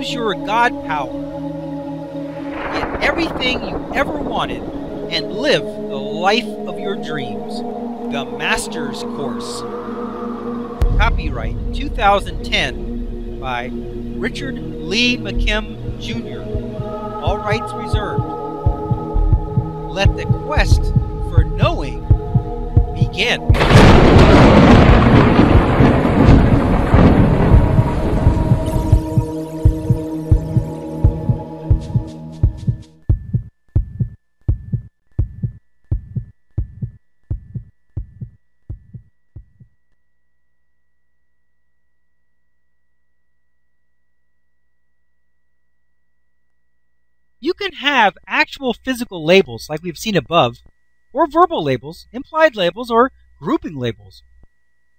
Use your God power. Get everything you ever wanted and live the life of your dreams. The Master's Course. Copyright 2010 by Richard Lee McKim Jr. All rights reserved. Let the quest for knowing begin. You can have actual physical labels like we've seen above, or verbal labels, implied labels, or grouping labels.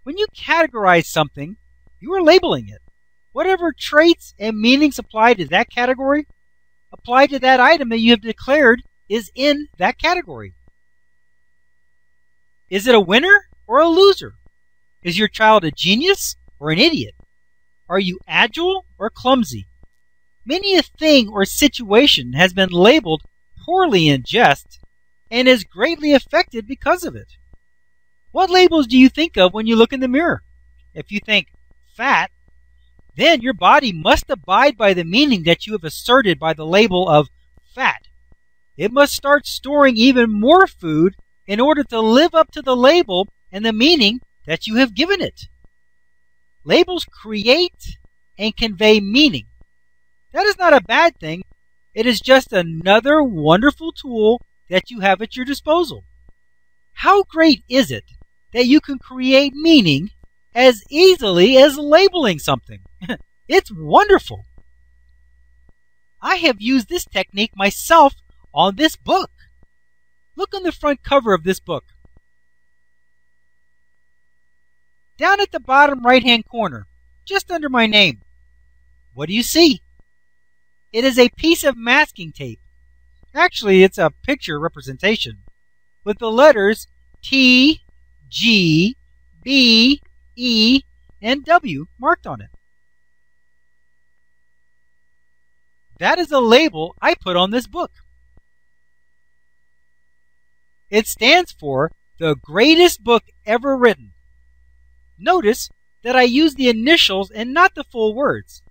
When you categorize something, you are labeling it. Whatever traits and meanings apply to that category, apply to that item that you have declared is in that category. Is it a winner or a loser? Is your child a genius or an idiot? Are you agile or clumsy? Many a thing or situation has been labeled poorly in jest and is greatly affected because of it. What labels do you think of when you look in the mirror? If you think fat, then your body must abide by the meaning that you have asserted by the label of fat. It must start storing even more food in order to live up to the label and the meaning that you have given it. Labels create and convey meaning. That is not a bad thing. It is just another wonderful tool that you have at your disposal. How great is it that you can create meaning as easily as labeling something? It's wonderful. I have used this technique myself on this book. Look on the front cover of this book. Down at the bottom right-hand corner, just under my name, what do you see? It is a piece of masking tape. Actually, it's a picture representation with the letters T, G, B, E, and W marked on it. That is a label I put on this book. It stands for the greatest book ever written. Notice that I use the initials and not the full words.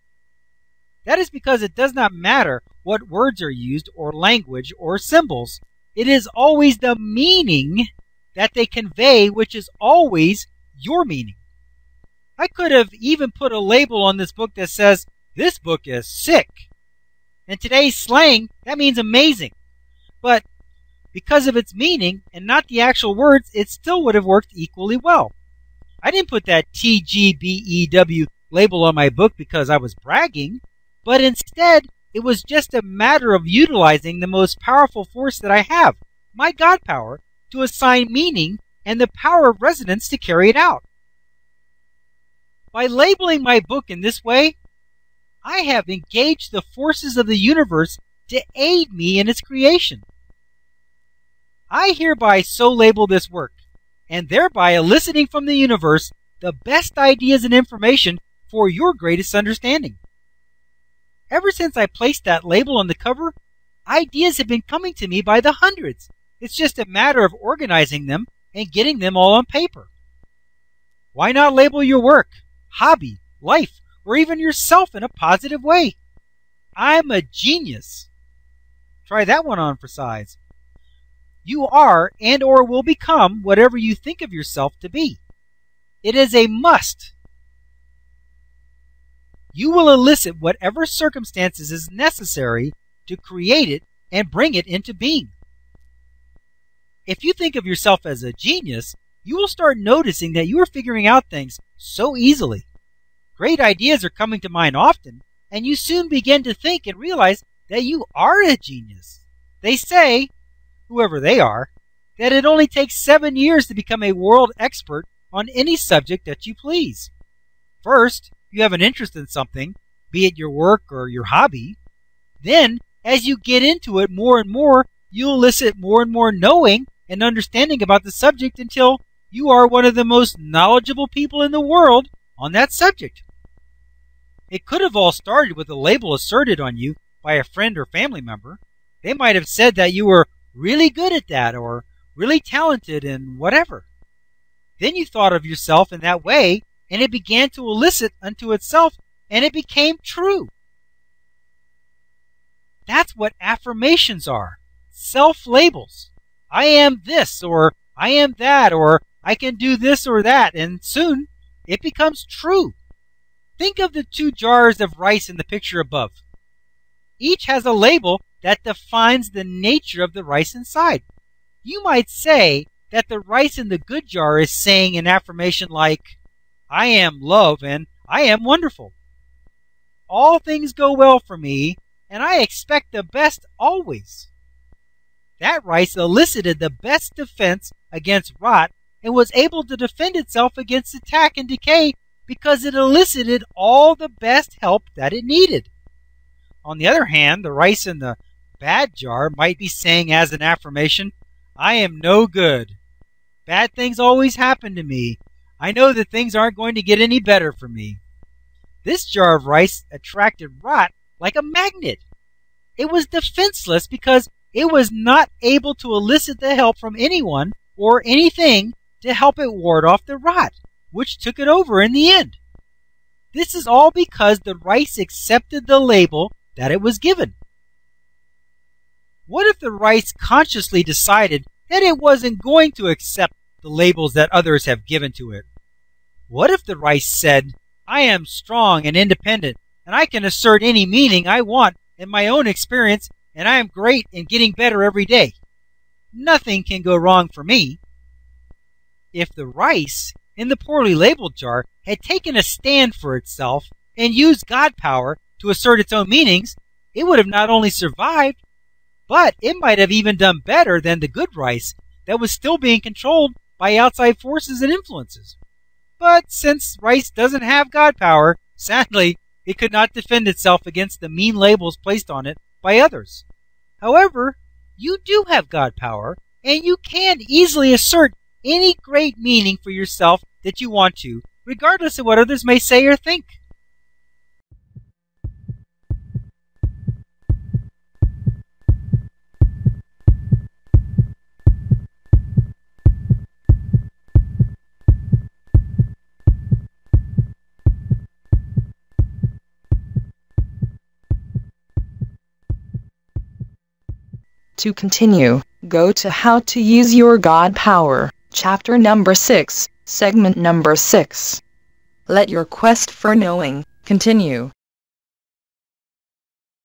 That is because it does not matter what words are used or language or symbols. It is always the meaning that they convey which is always your meaning. I could have even put a label on this book that says, "This book is sick." In today's slang, that means amazing. But because of its meaning and not the actual words, it still would have worked equally well. I didn't put that TGBEW label on my book because I was bragging. But instead, it was just a matter of utilizing the most powerful force that I have, my God power, to assign meaning and the power of resonance to carry it out. By labeling my book in this way, I have engaged the forces of the universe to aid me in its creation. I hereby so label this work, and thereby eliciting from the universe the best ideas and information for your greatest understanding. Ever since I placed that label on the cover, ideas have been coming to me by the hundreds. It's just a matter of organizing them and getting them all on paper. Why not label your work, hobby, life, or even yourself in a positive way? I'm a genius. Try that one on for size. You are and or will become whatever you think of yourself to be. It is a must. You will elicit whatever circumstances is necessary to create it and bring it into being. If you think of yourself as a genius, you will start noticing that you are figuring out things so easily. Great ideas are coming to mind often, and you soon begin to think and realize that you are a genius. They say, whoever they are, that it only takes 7 years to become a world expert on any subject that you please. First, you have an interest in something, be it your work or your hobby. Then, as you get into it more and more, you'll elicit more and more knowing and understanding about the subject until you are one of the most knowledgeable people in the world on that subject. It could have all started with a label asserted on you by a friend or family member. They might have said that you were really good at that or really talented in whatever. Then you thought of yourself in that way, and it began to elicit unto itself, and it became true. That's what affirmations are. Self-labels. I am this, or I am that, or I can do this or that, and soon it becomes true. Think of the 2 jars of rice in the picture above. Each has a label that defines the nature of the rice inside. You might say that the rice in the good jar is saying an affirmation like, I am love and I am wonderful. All things go well for me, and I expect the best always. That rice elicited the best defense against rot and was able to defend itself against attack and decay because it elicited all the best help that it needed. On the other hand, the rice in the bad jar might be saying as an affirmation, I am no good. Bad things always happen to me. I know that things aren't going to get any better for me. This jar of rice attracted rot like a magnet. It was defenseless because it was not able to elicit the help from anyone or anything to help it ward off the rot, which took it over in the end. This is all because the rice accepted the label that it was given. What if the rice consciously decided that it wasn't going to accept the labels that others have given to it? What if the rice said, I am strong and independent, and I can assert any meaning I want in my own experience, and I am great and getting better every day. Nothing can go wrong for me. If the rice in the poorly labeled jar had taken a stand for itself and used God power to assert its own meanings, it would have not only survived, but it might have even done better than the good rice that was still being controlled by outside forces and influences. But since rice doesn't have God power, sadly, it could not defend itself against the mean labels placed on it by others. However, you do have God power, and you can easily assert any great meaning for yourself that you want to, regardless of what others may say or think. To continue, go to How to Use Your God Power, Chapter number 6, Segment number 6. Let your quest for knowing continue.